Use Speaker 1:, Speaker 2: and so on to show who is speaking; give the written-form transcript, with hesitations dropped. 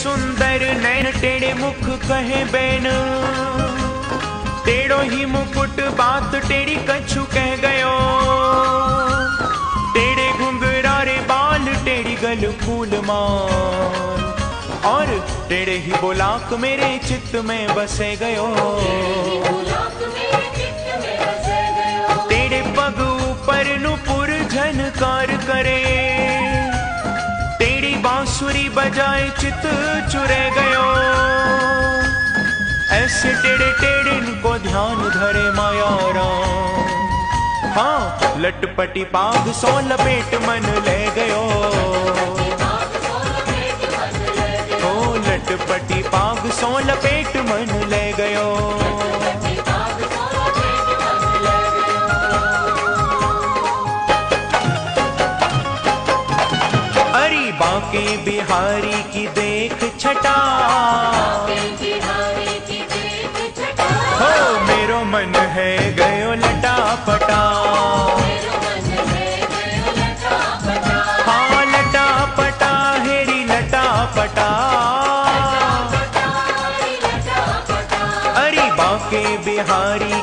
Speaker 1: सुंदर नैन टेढ़े मुख कहे बैन, टेढ़ो ही मुकुट बात टेढ़ी कछु कह गयो, टेढ़े घुंघरारे बाल टेढ़ी गल फूल माल, और टेढ़े ही बोलाक मेरे चित्त में बसे गयो। टेढ़े पग ऊपर नुपुर झनकार करे, टेढ़ी बांसुरी बजाए चित चुरे गयो। ऐसे टेढ़े टेढ़े को ध्यान धरे माया राम, हाँ लटपटी पाग सो लपेट मन ले गयो। ओ लटपटी पाग सो लपेट मन ले गयो। अरे बांके बिहारी की देख छटा, हो मेरो मन है गयो लटा पटा, हाँ लटा पटा हेरी लटा पटा। अरे बांके बिहारी